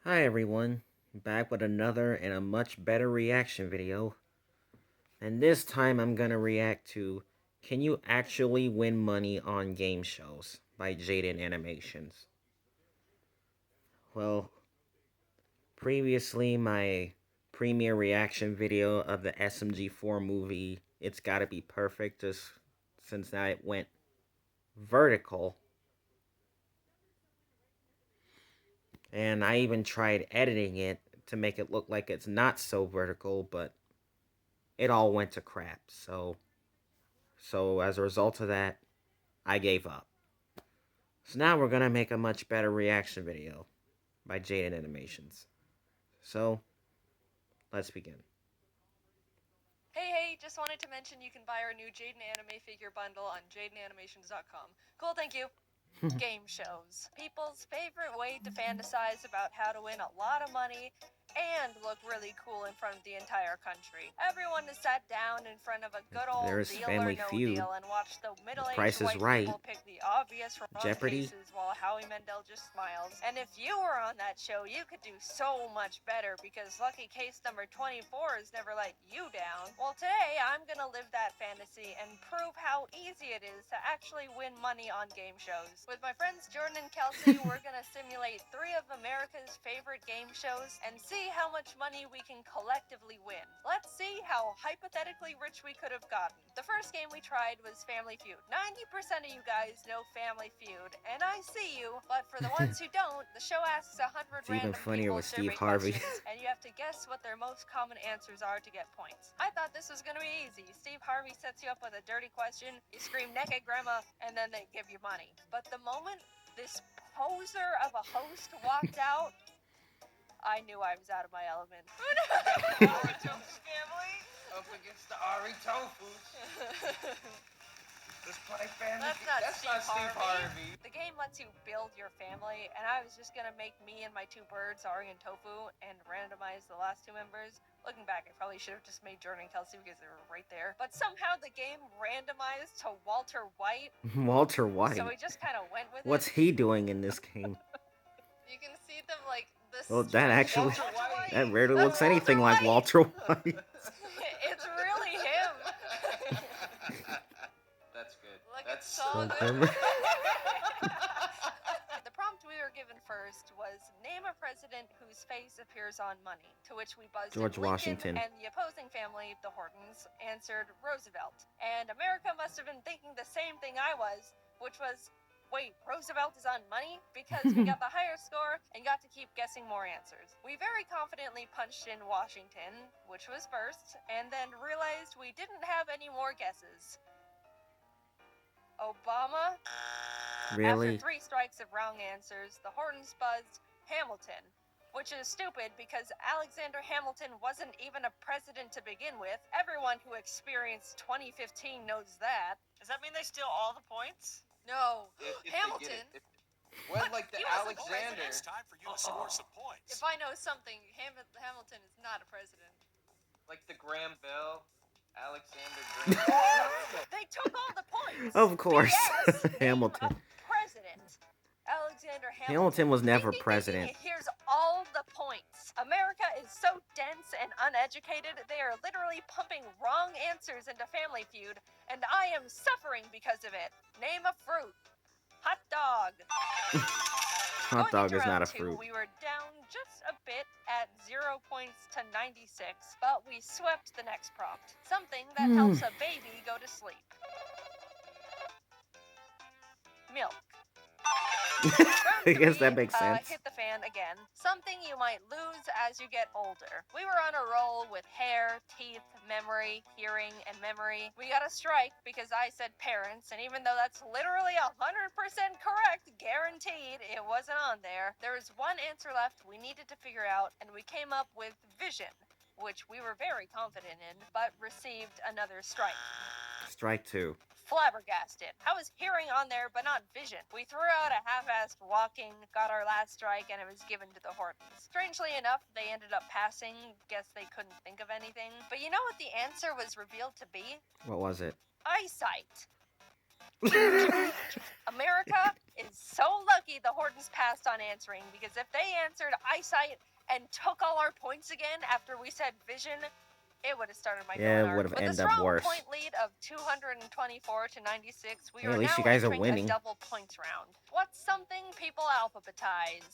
Hi everyone, back with another and a much better reaction video. And this time I'm gonna react to Can You Actually Win Money on Game Shows by Jaiden Animations. Well, previously my premiere reaction video of the SMG4 movie, It's Gotta Be Perfect, just since now it went vertical. And I even tried editing it to make it look like it's not so vertical, but it all went to crap. So as a result of that, I gave up. So now we're gonna make a much better reaction video by Jaden Animations. So let's begin. Hey, just wanted to mention you can buy our new Jaiden anime figure bundle on jaidenanimations.com. Cool, thank you. Game shows. People's favorite way to fantasize about how to win a lot of money and look really cool in front of the entire country. Everyone has sat down in front of a good old There's Deal or Family No Feud, Deal and watched the middle-aged Price is white Right, people pick the obvious wrong Jeopardy. faces while Howie Mandel just smiles. And if you were on that show, you could do so much better because lucky case number 24 has never let you down. Well, today I'm gonna live that fantasy and prove how easy it is to actually win money on game shows. With my friends Jordan and Kelsey, we're gonna simulate 3 of America's favorite game shows and see how much money we can collectively win. Let's see how hypothetically rich we could have gotten. The first game we tried was Family Feud. 90% of you guys know Family Feud, and I see you, but for the ones who don't, the show asks 100 It's even random funnier people with Steve survey Harvey. questions, and you have to guess what their most common answers are to get points. I thought this was gonna be easy. Steve Harvey sets you up with a dirty question, you scream naked grandma, and then they give you money. But the moment this poser of a host walked out, I knew I was out of my element. Ari Tofu's family up against the Ari Tofu's. Let's play fantasy. That's not Steve Harvey. The game lets you build your family, and I was just gonna make me and my 2 birds, Ari and Tofu, and randomize the last 2 members. Looking back, I probably should have just made Jordan and Kelsey because they were right there. But somehow the game randomized to Walter White. Walter White. So we just kind of went with What's it. he doing in this game? You can see them like this. Well, that actually, that rarely That's looks anything Walter like Walter White. It's really him. That's good. Look, That's it's so good. clever. The prompt we were given first was name a president whose face appears on money, to which we buzzed George in Lincoln, Washington. and the opposing family, the Hortons, answered Roosevelt. And America must have been thinking the same thing I was, which was, wait, Roosevelt is on money? Because we got the higher score and got to keep guessing more answers. We very confidently punched in Washington, which was first, and then realized we didn't have any more guesses. Obama? Really? After 3 strikes of wrong answers, the Hortons buzzed Hamilton, which is stupid because Alexander Hamilton wasn't even a president to begin with. Everyone who experienced 2015 knows that. Does that mean they steal all the points? No, if Hamilton. Well, like the He wasn't Alexander. It's time for you to score some points. If I know something, Hamilton is not a president. Like the Graham Bell. Alexander Graham. They took all the points. Of course. Yes, Hamilton. name a president. Alexander Hamilton was never Ding, ding, ding, president. ding. Here's all the points. America is so dense and uneducated, they are literally pumping wrong answers into Family Feud, and I am suffering because of it. Name a fruit. Hot dog. Hot Going dog into is not round a 2, fruit. we were down just a bit at 0 points to 96, but we swept the next prompt. Something that helps a baby go to sleep. Milk. I guess that makes sense. Hit the fan again. Something you might lose as you get older. We were on a roll with hair, teeth, memory, hearing, and memory. We got a strike because I said parents, and even though that's literally 100% correct, guaranteed, it wasn't on there. There was one answer left we needed to figure out, and we came up with vision, which we were very confident in, but received another strike. Strike 2. Flabbergasted. How is hearing on there but not vision? We threw out a half-assed walking, got our last strike, and it was given to the Hortons. Strangely enough, they ended up passing. Guess they couldn't think of anything. But you know what the answer was revealed to be? What was it? Eyesight. America, is so lucky the Hortons passed on answering, because if they answered eyesight and took all our points again after we said vision, it would have started my Yeah, villain it would arc. have With a ended up strong worse. point lead of 224 to 96, we Hey, are at least now you guys are entering a winning. double points round. What's something people alphabetize?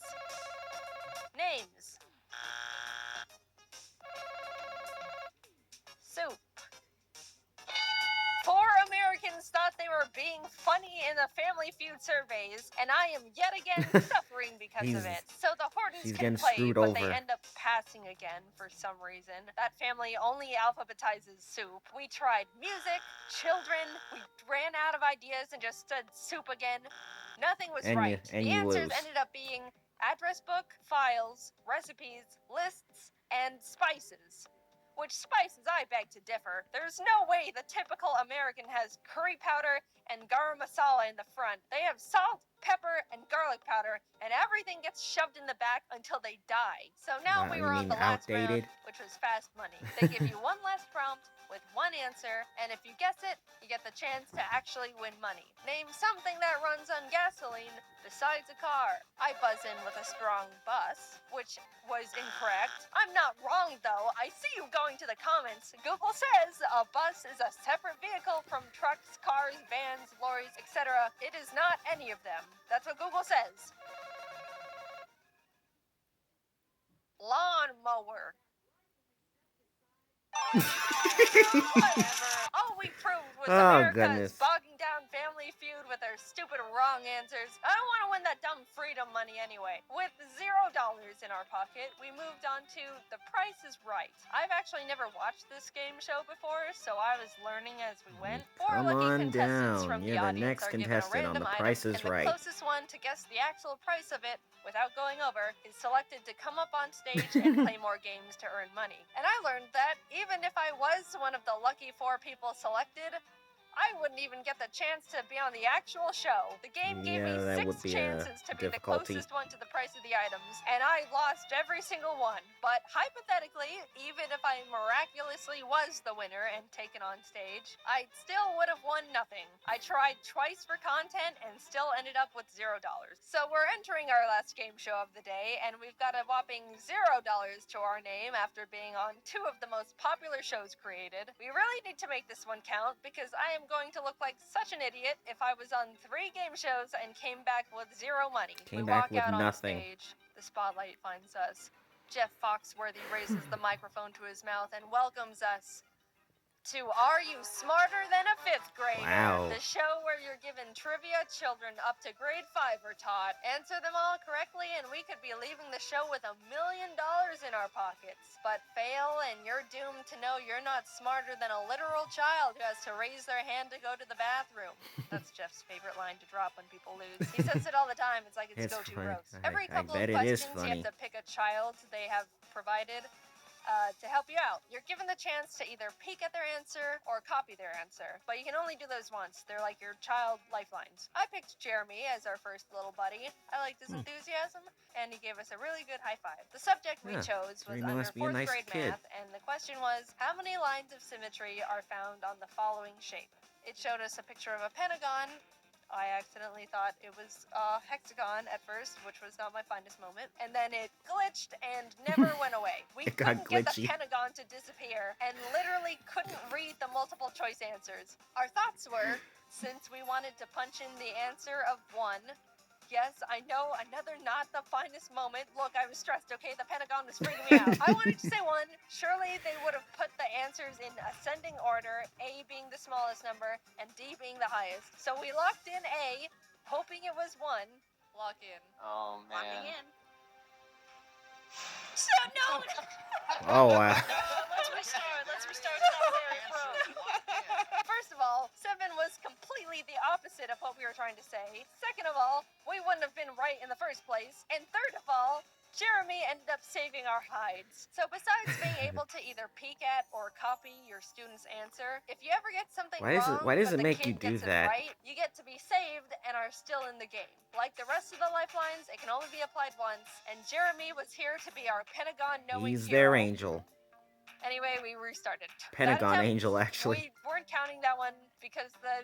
Names. Soup. 4 Americans thought they were being funny in the Family Feud surveys, and I am yet again suffering because of it. So the Hortons He's can getting play, screwed but they over. end up passing again for some reason. That family only alphabetizes soup. We tried music, children, we ran out of ideas and just said soup again. Nothing was And right. The you answers lose. ended up being address book, files, recipes, lists, and spices. Which spices I beg to differ. There's no way the typical American has curry powder and garam masala in the front. They have salt, pepper, and garlic powder, and everything gets shoved in the back until they die. So now we You were on mean the last outdated? round, which was fast money. They give you one last prompt with one answer, and if you guess it, you get the chance to actually win money. Name something that runs on gasoline besides a car. I buzz in with a strong bus, which was incorrect. I'm not wrong though. I see you going to the comments. Google says a bus is a separate vehicle from trucks, cars, vans, lorries, etc. It is not any of them. That's what Google says. Lawnmower. Whatever. All we proved was Oh, America's goodness. bogging down Family Feud with their stupid wrong answers. I don't want to win that dumb freedom money anyway. With $0 in our pocket, we moved on to The Price is Right. I've actually never watched this game show before, so I was learning as we went. Four Come lucky on contestants down. from the You're the audience next are given a contestant on random The item, Price is and the Right. closest one to guess the actual price of it without going over is selected to come up on stage and play more games to earn money. And I learned that even if I was one of the lucky 4 people selected, I wouldn't even get the chance to be on the actual show. The game gave me Yeah, that 6 would be a chances to be the difficulty. closest one to the price of the items, and I lost every single one. But hypothetically, even if I miraculously was the winner and taken on stage, I still would have won nothing. I tried twice for content and still ended up with $0. So we're entering our last game show of the day, and we've got a whopping $0 to our name after being on 2 of the most popular shows created. We really need to make this one count, because I am going to look like such an idiot if I was on 3 game shows and came back with 0 money. Came We back walk with out on nothing. stage. The spotlight finds us. Jeff Foxworthy raises the microphone to his mouth and welcomes us to Are You Smarter Than a Fifth Grader? Wow. The show where you're given trivia children up to grade 5 are taught. Answer them all correctly and we could be leaving the show with $1 million in our pockets. But fail and you're doomed to know you're not smarter than a literal child who has to raise their hand to go to the bathroom. That's Jeff's favorite line to drop when people lose. He says it all the time. It's like it's go-to funny. roast. Every I couple bet of it is questions, you funny. have to pick a child they have provided to help you out. You're given the chance to either peek at their answer or copy their answer, but you can only do those once. They're like your child lifelines. I picked Jeremy as our first little buddy. I liked his enthusiasm, and he gave us a really good high five. The subject we Yeah, chose was Jeremy under must be a 4th nice grade kid. math, and the question was, how many lines of symmetry are found on the following shape? It showed us a picture of a pentagon. I accidentally thought it was a hexagon at first, which was not my finest moment. And then it glitched and never went away. We It got couldn't get the glitchy. pentagon to disappear and literally couldn't read the multiple choice answers. Our thoughts were, since we wanted to punch in the answer of 1, yes, I know, another not the finest moment. Look, I was stressed, okay? The Pentagon was freaking me out. I wanted to say 1. Surely they would have put the answers in ascending order, A being the smallest number, and D being the highest. So we locked in A, hoping it was 1. Lock in. Oh, man. Locking in. So, no! Oh, wow. Let's restart. Stop there, bro. First of all, 7 was completely the opposite of what we were trying to say. Second of all, we wouldn't have been right in the first place. And third of all, Jeremy ended up saving our hides. So besides being able to either peek at or copy your student's answer, if you ever get something Why does wrong, it but the make kid you do gets it that? right, you get to be saved and are still in the game. Like the rest of the lifelines, it can only be applied once, and Jeremy was here to be our Pentagon knowing He's hero. their angel. Anyway, we restarted. Pentagon That attempt, angel, actually. we weren't counting that one because the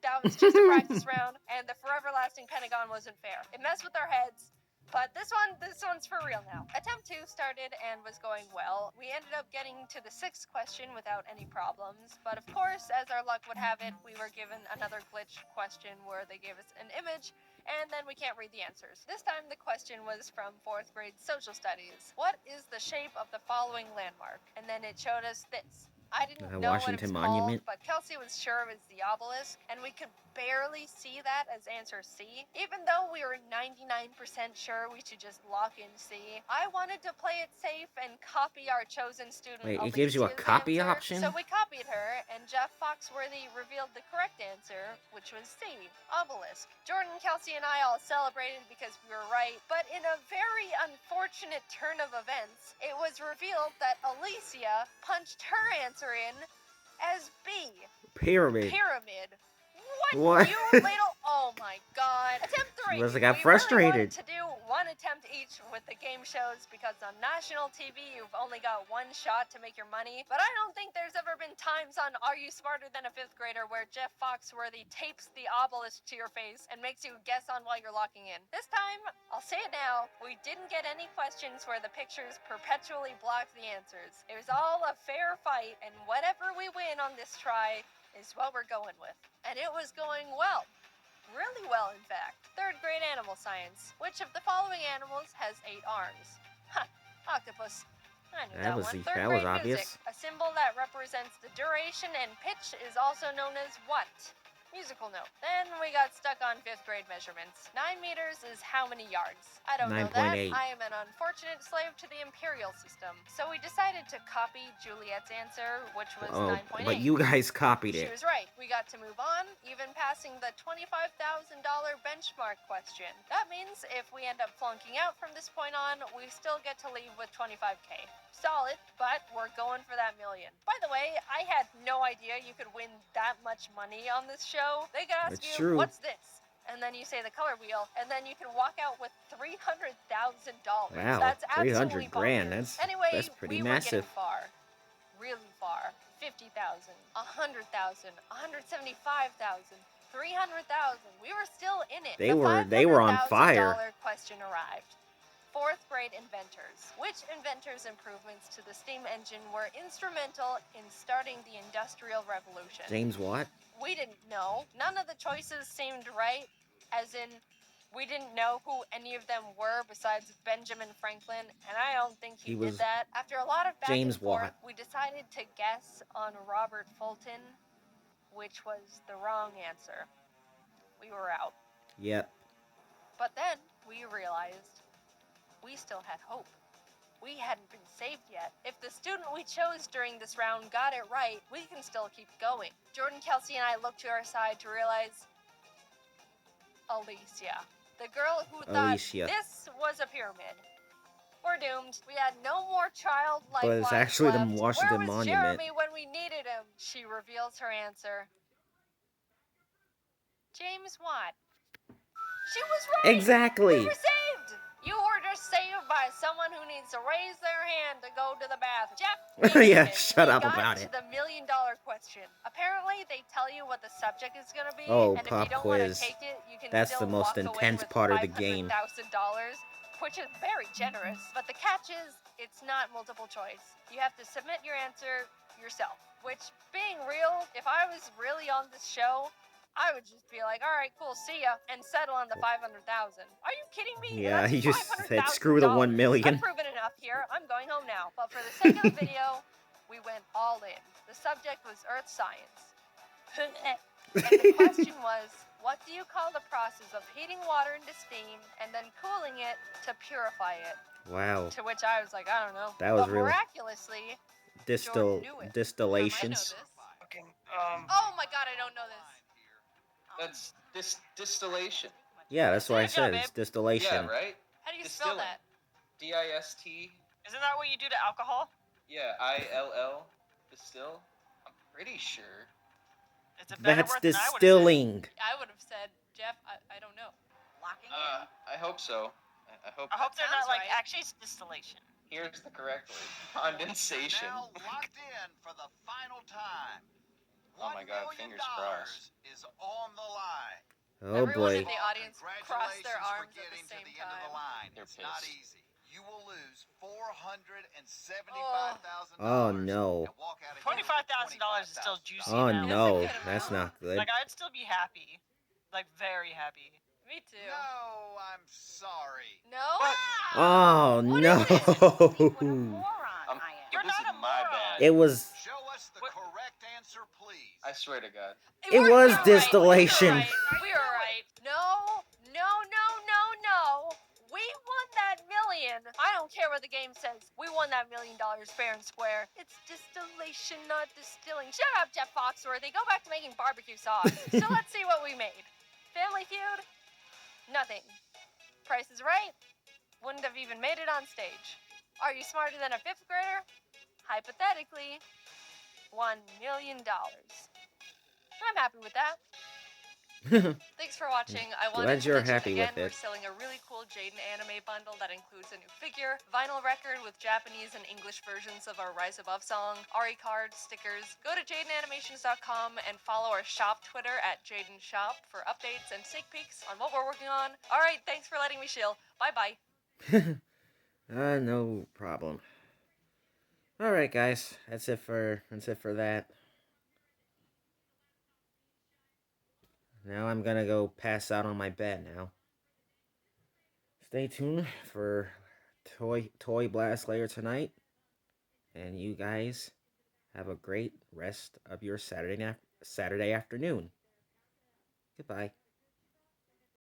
That was just a practice round, and the forever lasting Pentagon wasn't fair. It messed with our heads. But this one's for real now. Attempt 2 started and was going well. We ended up getting to the 6th question without any problems, but of course, as our luck would have it, we were given another glitch question where they gave us an image, and then we can't read the answers. This time the question was from 4th grade social studies. What is the shape of the following landmark? And then it showed us this. I didn't know what it Washington was Monument. called, but Kelsey was sure it was the obelisk, and we could barely see that as answer C. Even though we were 99% sure we should just lock in C, I wanted to play it safe and copy our chosen student. Wait, it gives you a Alicia's copy answer. option? So we copied her, and Jeff Foxworthy revealed the correct answer, which was C, obelisk. Jordan, Kelsey, and I all celebrated because we were right, but in a very unfortunate turn of events, it was revealed that Alicia punched her answer in as B. Pyramid. Pyramid. What? You little... Oh my god. Attempt 3. Must have got We frustrated. really wanted to do one attempt each with the game shows because on national TV you've only got one shot to make your money. But I don't think there's ever been times on Are You Smarter Than a 5th Grader where Jeff Foxworthy tapes the obelisk to your face and makes you guess on while you're locking in. This time, I'll say it now, we didn't get any questions where the pictures perpetually blocked the answers. It was all a fair fight, and whatever we win on this try is what we're going with. And it was going well. Really well, in fact. 3rd grade animal science. Which of the following animals has 8 arms? Huh, octopus. I knew that one. 3rd That grade was obvious. music. A symbol that represents the duration and pitch is also known as what? Musical note. Then we got stuck on 5th grade measurements. 9 meters is how many yards? I don't know that. 9.8. I am an unfortunate slave to the imperial system. So we decided to copy Juliet's answer, which was 9.8. But you guys copied She it. was right. We got to move on, even passing the $25,000 benchmark question. That means if we end up flunking out from this point on, we still get to leave with 25K. Solid, but we're going for that million. By the way, I had no idea you could win that much money on this show. They could ask It's you, true. what's this? And then you say the color wheel, and then you can walk out with $300,000. Wow, That's 300 absolutely grand. bonkers. That's pretty we massive. Were getting far. Really far. 50,000, 100,000, 175,000, 300,000. We were still in it. They were on fire. $500,000 question arrived. 4th grade inventors. Which inventors' improvements to the steam engine were instrumental in starting the Industrial Revolution? James Watt? We didn't know. None of the choices seemed right, as in, we didn't know who any of them were besides Benjamin Franklin, and I don't think he was did that. After a lot of back James and forth, Watt. we decided to guess on Robert Fulton, which was the wrong answer. We were out. Yep. But then we realized we still had hope. We hadn't been saved yet. If the student we chose during this round got it right, we can still keep going. Jordan, Kelsey, and I looked to our side to realize Alicia. The girl who thought this was a pyramid. We're doomed. We had no more childlike But it's lives actually the left. Washington Where was Monument. Jeremy when we needed him? She reveals her answer. James Watt. She was right! Exactly. We were saved! You were just saved by someone who needs to raise their hand to go to the bathroom. Jeff, Yeah, shut up about it. it. The $1 million question. Apparently, they tell you what the subject is going to be, Oh, and if pop you don't want to quiz. take it, you can That's still the most walk away intense with part of the game. $500,000, which is very generous. But the catch is, it's not multiple choice. You have to submit your answer yourself. Which, being real, if I was really on this show, I would just be like, all right, cool, see ya, and settle on the $500,000. Are you kidding me? Yeah, That's he just said $500,000. screw the 1 million. I've proven enough here. I'm going home now. But for the sake of the video, we went all in. The subject was Earth science. And the question was, what do you call the process of heating water into steam and then cooling it to purify it? Wow. To which I was like, I don't know. That was but real. miraculously, Distillation. I know this. Oh my god, I don't know this. That's distillation. Yeah, that's what I said. babe. It's distillation. Yeah, right? How do you spell Distilling. that? D-I-S-T. Isn't that what you do to alcohol? Yeah, I-L-L. Distill. I'm pretty sure. It's a better That's word than I would've said. distilling. I would have said, Jeff, I don't know. Locking in? I hope so. I hope. I hope they're not Sounds like, right. actually it's distillation. Here's the correct word. Condensation. Now locked in for the final time. Oh my God, fingers crossed. Is on the line. Oh Everyone boy. in the audience crossed their Congratulations for arms at the getting to same the end of the time. line. They're It's not pissed. easy. You will lose $475,000. Oh no. And walk out of here with $25,000 is still juicy Oh now. no. That's a good That's amount. not good. Like, I'd still be happy. Like, very happy. Me too. No, I'm sorry. No? Oh What no. is it? You're This not is a my moron. bad. It was Show us the What? correct answer, please. I swear to God. It was You're distillation. Right. We were right. No. We won that million. I don't care what the game says. We won that $1 million fair and square. It's distillation, not distilling. Shut up, Jeff Foxworthy. Go back to making barbecue sauce. So let's see what we made. Family Feud? Nothing. Price is Right? Wouldn't have even made it on stage. Are you smarter than a fifth grader? Hypothetically, $1 million. I'm happy with that. Thanks for watching. I wanted Glad to you're mention happy again, with we're it. selling a really cool Jaiden anime bundle that includes a new figure, vinyl record with Japanese and English versions of our Rise Above song, Ari cards, stickers. Go to JaidenAnimations.com and follow our shop Twitter at JaidenShop for updates and sneak peeks on what we're working on. All right, thanks for letting me shill. Bye-bye. No problem. Alright guys, that's it for that. Now I'm gonna go pass out on my bed now. Stay tuned for Toy Blast later tonight. And you guys have a great rest of your Saturday afternoon. Goodbye.